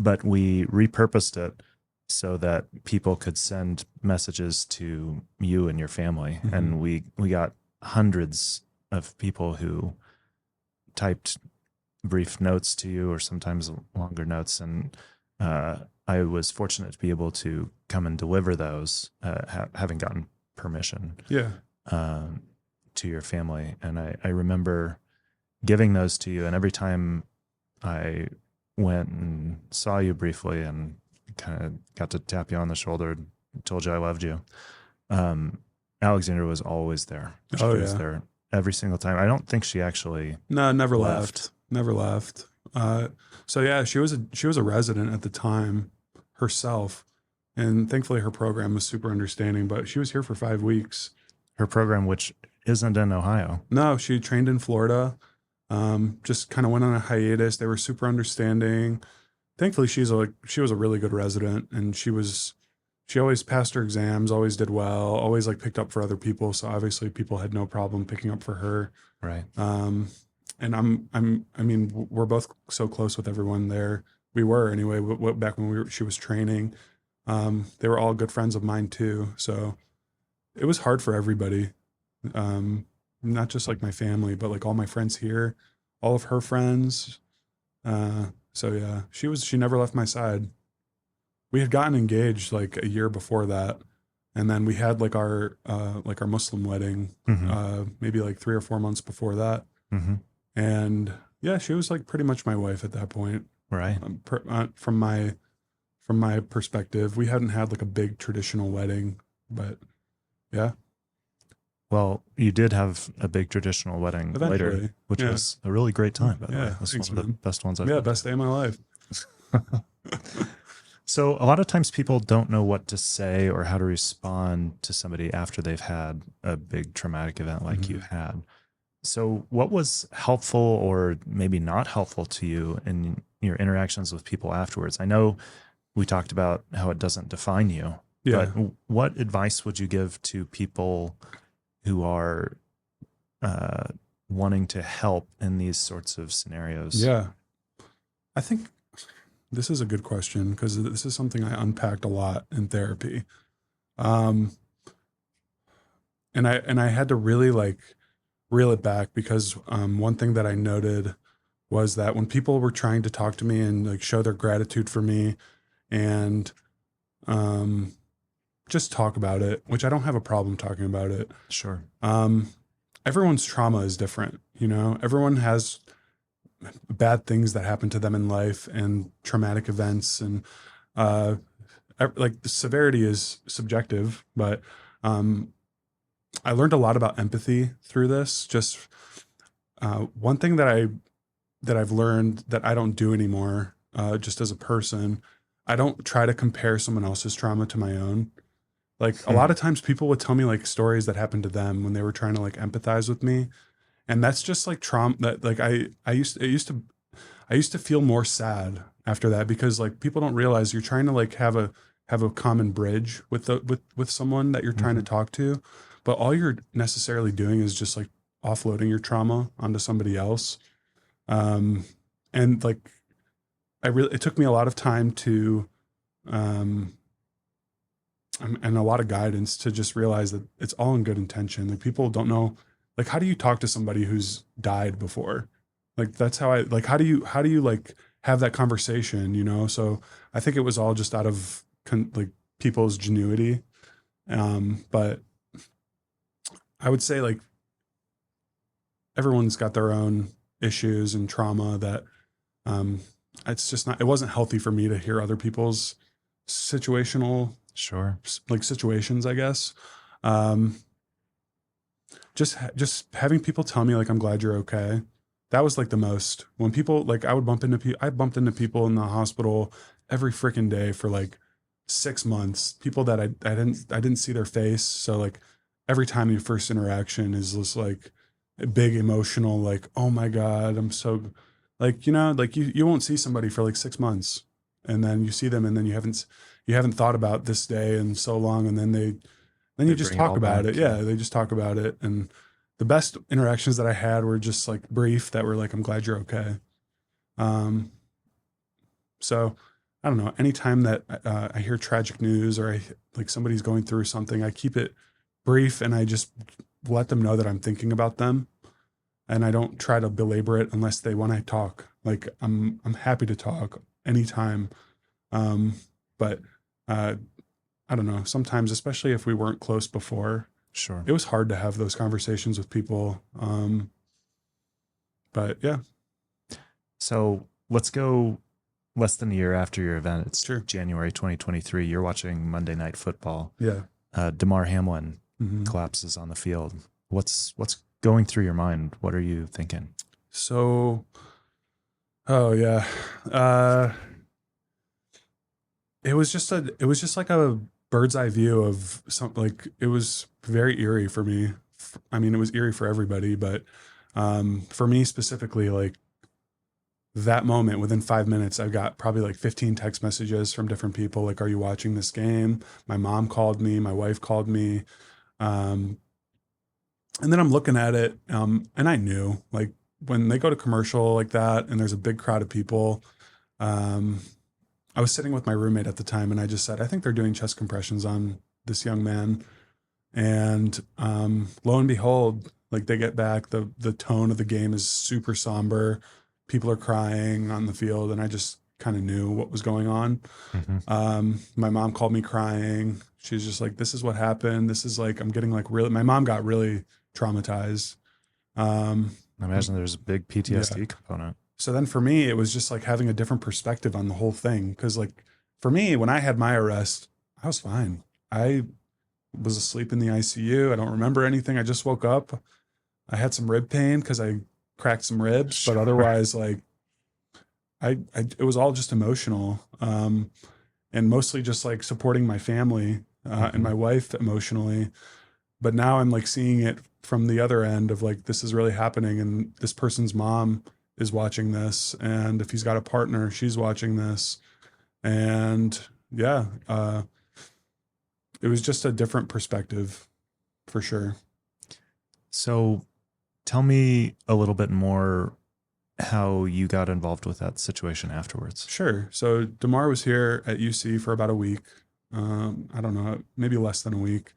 Speaker 1: But we repurposed it so that people could send messages to you and your family. And we got hundreds of people who typed brief notes to you, or sometimes longer notes. And I was fortunate to be able to come and deliver those, having gotten permission to your family. And I remember giving those to you. And every time I went and saw you briefly and kind of got to tap you on the shoulder, told you I loved you, Alexandra was always there. She was there every single time. I don't think she actually
Speaker 2: never left. Never left. So yeah, she was a resident at the time herself, and thankfully her program was super understanding. But she was here for 5 weeks.
Speaker 1: Her program, which isn't in Ohio.
Speaker 2: No, she trained in Florida. Just kind of went on a hiatus. They were super understanding. Thankfully, she was a really good resident, and she always passed her exams, always did well, always like picked up for other people. So obviously people had no problem picking up for her.
Speaker 1: Right.
Speaker 2: And I mean, we're both so close with everyone there. We were anyway, back when she was training. They were all good friends of mine too. So it was hard for everybody. Not just like my family, but like all my friends here, all of her friends. So yeah, she never left my side. We had gotten engaged like a year before that. And then we had like our Muslim wedding, maybe like 3 or 4 months before that. And yeah, she was like pretty much my wife at that point.
Speaker 1: Right.
Speaker 2: From my perspective, we hadn't had like a big traditional wedding, but yeah.
Speaker 1: Well, you did have a big traditional wedding later, which was a really great time, by the way. That's one of the best ones I've been.
Speaker 2: Best day of my life.
Speaker 1: So a lot of times people don't know what to say or how to respond to somebody after they've had a big traumatic event like you had. So what was helpful or maybe not helpful to you in your interactions with people afterwards? I know we talked about how it doesn't define you, but what advice would you give to people who are wanting to help in these sorts of scenarios?
Speaker 2: Yeah. I think This is a good question because this is something I unpacked a lot in therapy. Um, and I had to really like reel it back because one thing that I noted was that when people were trying to talk to me and like show their gratitude for me and um, just talk about it, which I don't have a problem talking about it.
Speaker 1: Sure.
Speaker 2: Um, Everyone's trauma is different, you know. Everyone has bad things that happen to them in life and traumatic events, and uh, like the severity is subjective, but um, I learned a lot about empathy through this. Just one thing that I've learned that I don't do anymore, just as a person, I don't try to compare someone else's trauma to my own. Like a lot of times people would tell me like stories that happened to them when they were trying to like empathize with me. And that's just like trauma that like I used to feel more sad after that because like people don't realize you're trying to like have a common bridge with with someone that you're trying to talk to, but all you're necessarily doing is just like offloading your trauma onto somebody else. Um and like it took me a lot of time to um and a lot of guidance to just realize that it's all in good intention. Like people don't know, like, how do you talk to somebody who's died before? Like, that's how I, like, how do you like have that conversation, you know? So I think it was all just out of like people's genuity. But I would say like everyone's got their own issues and trauma that, it's just not, it wasn't healthy for me to hear other people's situational
Speaker 1: Sure.
Speaker 2: like situations, I guess. Um, just having people tell me like I'm glad you're okay. That was like the most. When people like I would bump into people, I bumped into people in the hospital every freaking day for like 6 months. People that I didn't see their face. So like every time your first interaction is just like a big emotional like, oh my God, I'm so like, you know, like you won't see somebody for like 6 months and then you see them and then you haven't thought about this day in so long and then then
Speaker 1: They
Speaker 2: you just
Speaker 1: bring it
Speaker 2: talk
Speaker 1: all
Speaker 2: about
Speaker 1: back,
Speaker 2: it. Yeah, they just talk about it. And the best interactions that I had were just like brief that were like, I'm glad you're okay. Um, so I don't know, anytime that I hear tragic news or like somebody's going through something, I keep it brief and I just let them know that I'm thinking about them. And I don't try to belabor it unless they want to talk. Like I'm happy to talk anytime. Um, but uh, I don't know, sometimes, especially if we weren't close before,
Speaker 1: Sure.
Speaker 2: it was hard to have those conversations with people. But yeah,
Speaker 1: So let's go less than a year after your event. It's
Speaker 2: sure.
Speaker 1: January 2023. You're watching Monday Night Football.
Speaker 2: Yeah.
Speaker 1: Damar Hamlin
Speaker 2: Mhm.
Speaker 1: collapses on the field. What's going through your mind? What are you thinking?
Speaker 2: So, oh yeah. Uh, it was just like a bird's eye view of something. Like it was very eerie for me. I mean, it was eerie for everybody, but for me specifically, like that moment within 5 minutes, I got probably like 15 text messages from different people. Like, are you watching this game? My mom called me, my wife called me. Um, and then I'm looking at it. And I knew like when they go to commercial like that and there's a big crowd of people, um, I was sitting with my roommate at the time and I just said, I think they're doing chest compressions on this young man. And lo and behold, like they get back, the tone of the game is super somber. People are crying on the field, and I just kind of knew what was going on. My mom called me crying. She was just like, "This is what happened. This is like I'm getting like really." My mom got really traumatized. Um,
Speaker 1: I imagine there's a big PTSD
Speaker 2: yeah.
Speaker 1: component.
Speaker 2: So then for me, it was just like having a different perspective on the whole thing. Because like for me, when I had my arrest, I was fine. I was asleep in the ICU. I don't remember anything. I just woke up. I had some rib pain because I cracked some ribs, but
Speaker 1: Sure.
Speaker 2: otherwise, like it was all just emotional, and mostly just like supporting my family and my wife emotionally. But now I'm like seeing it from the other end of like this is really happening, and this person's mom is watching this, and if he's got a partner, she's watching this, and yeah, it was just a different perspective for sure.
Speaker 1: So tell me a little bit more how you got involved with that situation afterwards.
Speaker 2: Sure. So Damar was here at UC for about a week. I don't know, maybe less than a week.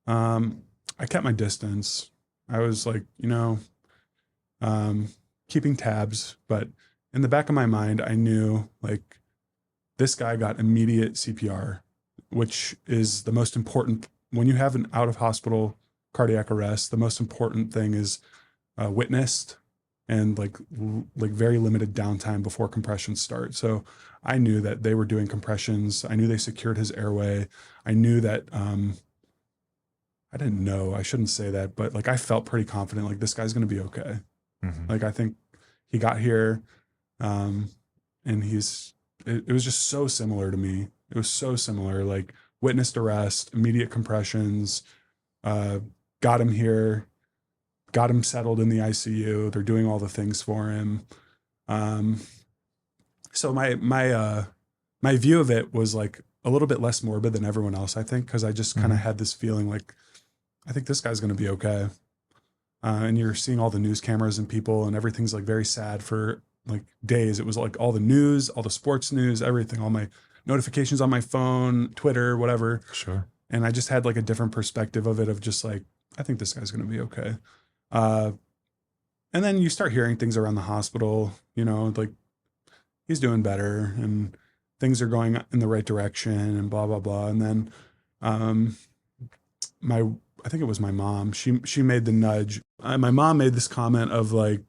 Speaker 2: I kept my distance. I was like, keeping tabs, but in the back of my mind, I knew like this guy got immediate CPR, which is the most important. When you have an out of hospital cardiac arrest, the most important thing is witnessed and like very limited downtime before compressions start. So I knew that they were doing compressions. I knew they secured his airway. I knew that I didn't know, I shouldn't say that, but like I felt pretty confident like this guy's going to be okay. Like I think he got here and it was just so similar to me. It was so similar, like witnessed arrest, immediate compressions, got him here, got him settled in the ICU. They're doing all the things for him. So my view of it was like a little bit less morbid than everyone else, I think, because I just kind of had this feeling like, I think this guy's going to be okay. And you're seeing all the news cameras and people, and everything's like very sad for like days. It was like all the news, all the sports news, everything, all my notifications on my phone, Twitter, whatever.
Speaker 1: Sure.
Speaker 2: And I just had like a different perspective of it, of just like, I think this guy's going to be okay. And then you start hearing things around the hospital, like he's doing better and things are going in the right direction and blah, blah, blah. And then, I think it was my mom, she made the nudge. My mom made this comment of like,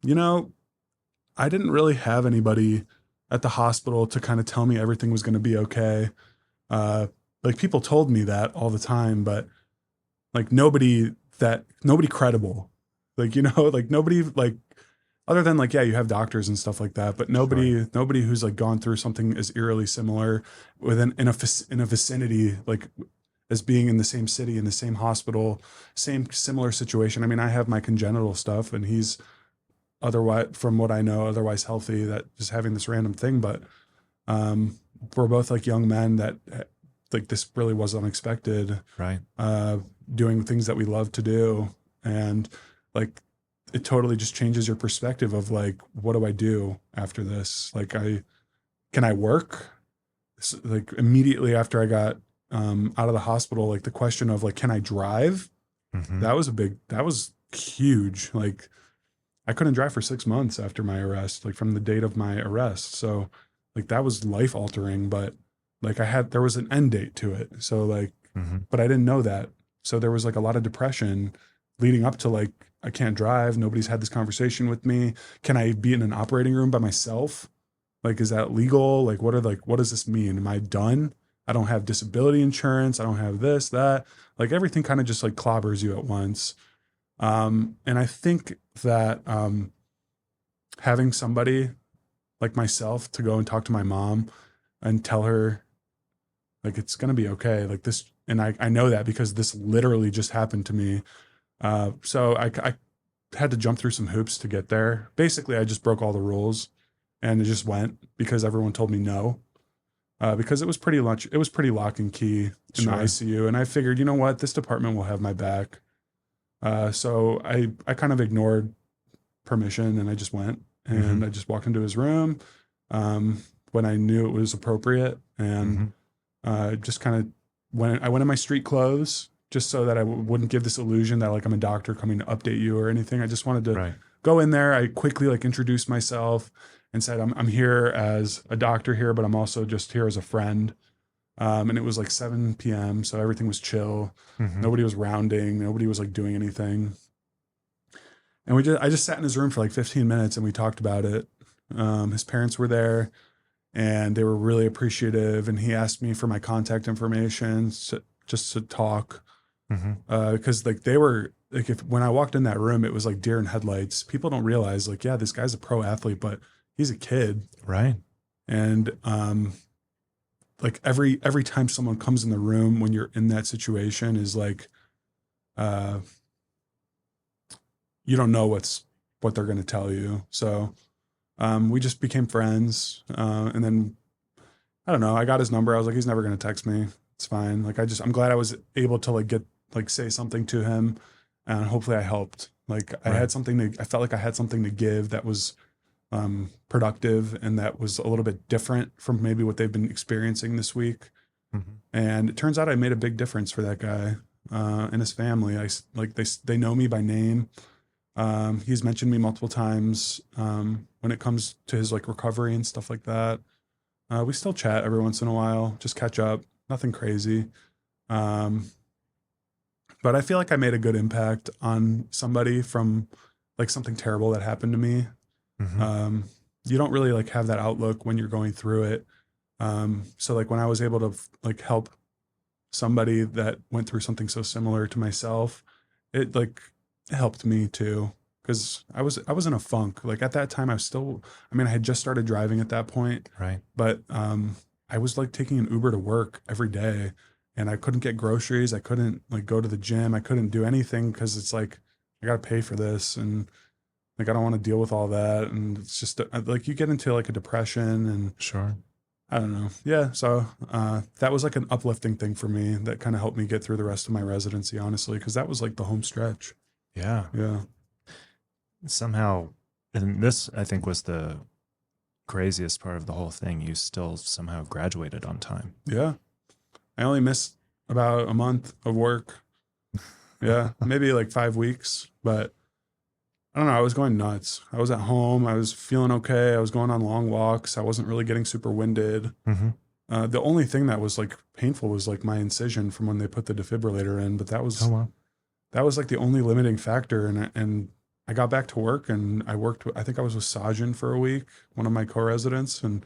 Speaker 2: I didn't really have anybody at the hospital to kind of tell me everything was going to be okay. Like people told me that all the time, but like nobody credible, like, like nobody, like other than like, yeah, you have doctors and stuff like that, but nobody who's like gone through something as eerily similar in a vicinity, like as being in the same city, in the same hospital, same similar situation. I mean, I have my congenital stuff and he's otherwise, from what I know, otherwise healthy, that just having this random thing. But we're both like young men that like this really was unexpected,
Speaker 1: right?
Speaker 2: Doing things that we love to do. And like, it totally just changes your perspective of like, what do I do after this? Like can I work? So, like immediately after I got out of the hospital, like the question of like, can I drive? That was huge. Like I couldn't drive for 6 months after my arrest, like from the date of my arrest. So like that was life altering, but like there was an end date to it. So like, but I didn't know that. So there was like a lot of depression leading up to like, I can't drive. Nobody's had this conversation with me. Can I be in an operating room by myself? Like, is that legal? Like, what does this mean? Am I done? I don't have disability insurance. I don't have this, that, like everything kind of just like clobbers you at once. And I think that having somebody like myself to go and talk to my mom and tell her like, it's going to be okay. Like this. And I know that because this literally just happened to me. So I had to jump through some hoops to get there. Basically, I just broke all the rules and it just went because everyone told me no. Because it was pretty lock and key in the ICU. And I figured, you know what, this department will have my back. So I kind of ignored permission and I just went and I just walked into his room when I knew it was appropriate. And just kind of I went in my street clothes just so that I wouldn't give this illusion that like I'm a doctor coming to update you or anything. I just wanted to go in there. I quickly like introduced myself and said, I'm here as a doctor here, but I'm also just here as a friend. And it was like 7 p.m. So everything was chill. Nobody was rounding. Nobody was like doing anything. And I just sat in his room for like 15 minutes and we talked about it. His parents were there and they were really appreciative. And he asked me for my contact information just to talk. Because like they were like, when I walked in that room, it was like deer in headlights. People don't realize like, yeah, this guy's a pro athlete, but he's a kid.
Speaker 1: Right.
Speaker 2: And, like every time someone comes in the room when you're in that situation is like, you don't know what they're going to tell you. So, we just became friends. And then I don't know, I got his number. I was like, he's never going to text me. It's fine. Like, I'm glad I was able to like say something to him and hopefully I helped. Like I
Speaker 1: Right.
Speaker 2: I felt like I had something to give that was productive and that was a little bit different from maybe what they've been experiencing this week.
Speaker 1: Mhm.
Speaker 2: And it turns out I made a big difference for that guy and his family. Like they know me by name. He's mentioned me multiple times when it comes to his like recovery and stuff like that. We still chat every once in a while, just catch up, nothing crazy. Um, but I feel like I made a good impact on somebody from like something terrible that happened to me.
Speaker 1: Mhm.
Speaker 2: Um, you don't really like have that outlook when you're going through it. So like when I was able to like help somebody that went through something so similar to myself, it like helped me too. Cause I was in a funk. Like at that time I mean, I had just started driving at that point,
Speaker 1: Right.
Speaker 2: but I was like taking an Uber to work every day and I couldn't get groceries. I couldn't like go to the gym. I couldn't do anything because it's like I gotta pay for this and like I don't want to deal with all that. And it's just like you get into like a depression and
Speaker 1: Sure.
Speaker 2: I don't know. Yeah. So that was like an uplifting thing for me that kind of helped me get through the rest of my residency, honestly, because that was like the home stretch.
Speaker 1: Yeah.
Speaker 2: Yeah.
Speaker 1: Somehow, and this I think was the craziest part of the whole thing. You still somehow graduated on time.
Speaker 2: Yeah. I only missed about a month of work. Yeah. Maybe like 5 weeks, but I don't know. I was going nuts. I was at home. I was feeling okay. I was going on long walks. I wasn't really getting super winded.
Speaker 1: Mm-hmm.
Speaker 2: The only thing that was like painful was like my incision from when they put the defibrillator in, but
Speaker 1: Oh wow.
Speaker 2: that was like the only limiting factor. And I got back to work and I think I was with Sajin for a week, one of my co-residents. And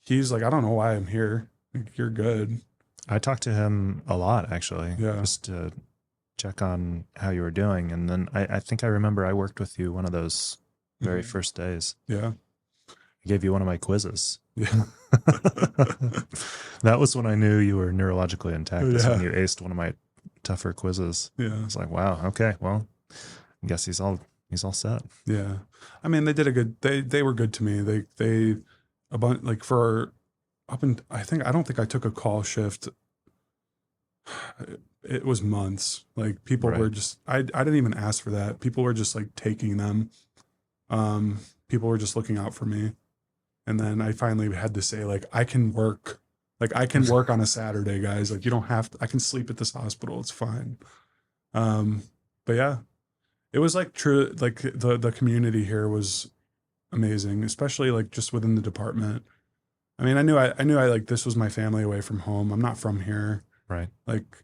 Speaker 2: he's like, I don't know why I'm here. Like, you're good.
Speaker 1: I talked to him a lot actually,
Speaker 2: Yeah.
Speaker 1: just to check on how you were doing. And then I think I remember I worked with you one of those very
Speaker 2: Mhm.
Speaker 1: first days.
Speaker 2: Yeah.
Speaker 1: I gave you one of my quizzes.
Speaker 2: Yeah.
Speaker 1: That was when I knew you were neurologically intact. That's when
Speaker 2: Yeah.
Speaker 1: you aced one of my tougher quizzes.
Speaker 2: Yeah.
Speaker 1: It's like, wow, okay, well, I guess he's all set.
Speaker 2: Yeah. I mean, they did a good, they were good to me. They, a bunch, like for up and I don't think I took a call shift. It was months. Like people were
Speaker 1: Right.
Speaker 2: just, I didn't even ask for that. People were just like taking them. People were just looking out for me. And then I finally had to say, like, I can work. Like, I can work on a Saturday, guys. Like, you don't have to, I can sleep at this hospital. It's fine. But yeah, it was like true. Like the community here was amazing, especially like just within the department. I mean, I knew I like, this was my family away from home. I'm not from here.
Speaker 1: Right.
Speaker 2: Like,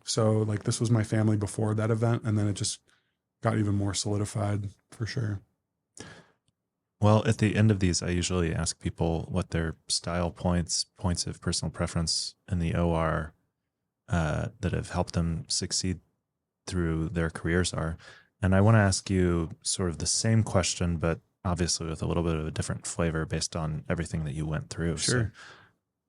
Speaker 2: so like this was my family before that event. And then it just got even more solidified for sure.
Speaker 1: Well, at the end of these, I usually ask people what their style points of personal preference in the OR that have helped them succeed through their careers are. And I want to ask you sort of the same question, but obviously with a little bit of a different flavor based on everything that you went through.
Speaker 2: Sure.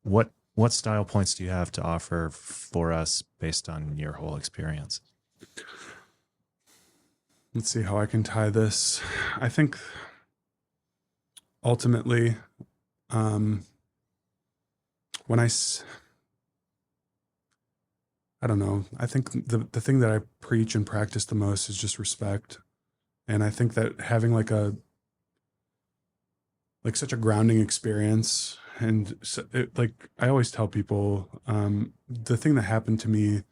Speaker 1: So what style points do you have to offer for us based on your whole experience?
Speaker 2: Let's see how I can tie this. I think ultimately, when I don't know, I think the thing that I preach and practice the most is just respect. And I think that having like such a grounding experience and like I always tell people, the thing that happened to me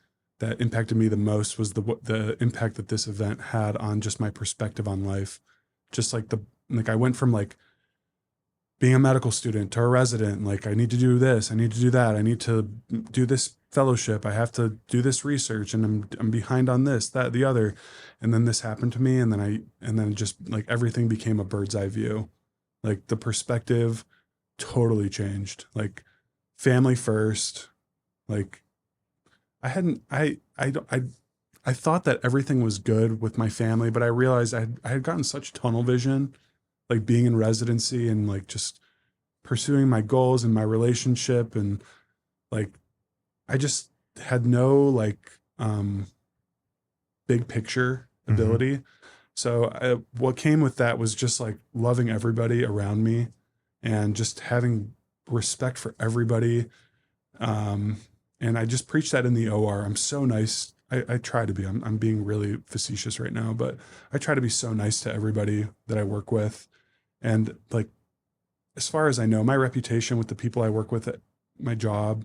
Speaker 2: that impacted me the most was the impact that this event had on just my perspective on life. Just like I went from like being a medical student to a resident, like I need to do this, I need to do that, I need to do this fellowship, I have to do this research, and I'm behind on this, that, the other, and then this happened to me, and then just like everything became a bird's eye view, like the perspective totally changed, like family first, like I thought that everything was good with my family, but I realized I had gotten such tunnel vision, like being in residency and like just pursuing my goals and my relationship. And like, I just had no like, big picture ability. So what came with that was just like loving everybody around me and just having respect for everybody. And I just preach that in the OR. I'm so nice. I try to be. I'm being really facetious right now, but I try to be so nice to everybody that I work with. And like, as far as I know, my reputation with the people I work with at my job,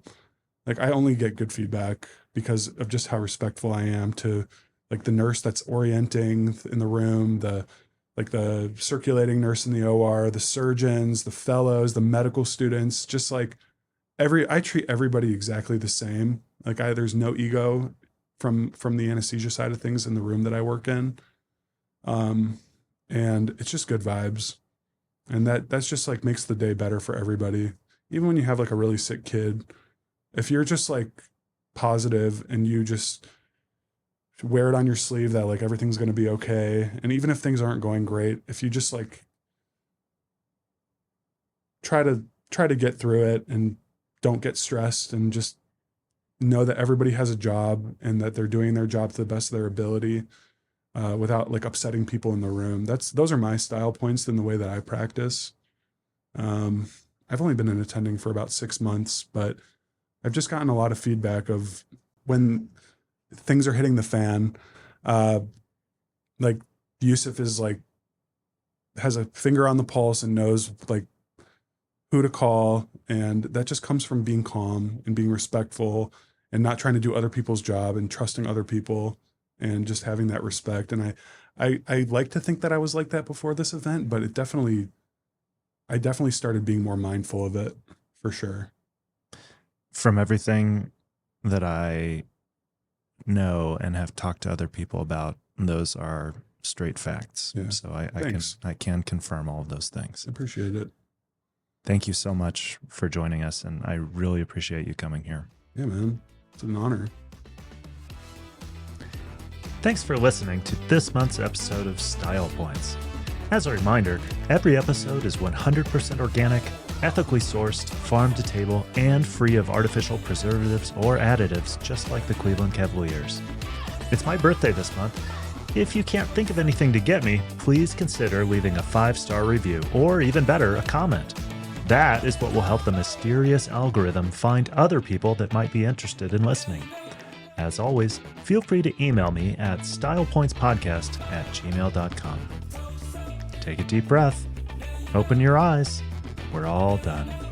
Speaker 2: like I only get good feedback because of just how respectful I am to like the nurse that's orienting in the room, the circulating nurse in the OR, the surgeons, the fellows, the medical students, just like I treat everybody exactly the same. Like there's no ego from the anesthesia side of things in the room that I work in. And it's just good vibes. And that's just like makes the day better for everybody. Even when you have like a really sick kid, if you're just like positive and you just wear it on your sleeve that like everything's going to be okay. And even if things aren't going great, if you just like try to get through it and don't get stressed and just know that everybody has a job and that they're doing their job to the best of their ability, without like upsetting people in the room. Those are my style points in the way that I practice. I've only been in attending for about 6 months, but I've just gotten a lot of feedback of when things are hitting the fan. Like Yousef is like, has a finger on the pulse and knows like who to call. And that just comes from being calm and being respectful and not trying to do other people's job and trusting other people and just having that respect. And I like to think that I was like that before this event, but I definitely started being more mindful of it for sure.
Speaker 1: From everything that I know and have talked to other people about, those are straight facts.
Speaker 2: Yeah.
Speaker 1: So I can confirm all of those things.
Speaker 2: I appreciate it.
Speaker 1: Thank you so much for joining us, and I really appreciate you coming here.
Speaker 2: Yeah, man. It's an honor.
Speaker 1: Thanks for listening to this month's episode of Style Points. As a reminder, every episode is 100% organic, ethically sourced, farm to table, and free of artificial preservatives or additives, just like the Cleveland Cavaliers. It's my birthday this month. If you can't think of anything to get me, please consider leaving a 5-star review, or even better, a comment. That is what will help the mysterious algorithm find other people that might be interested in listening. As always, feel free to email me at stylepointspodcast@gmail.com. Take a deep breath. Open your eyes. We're all done.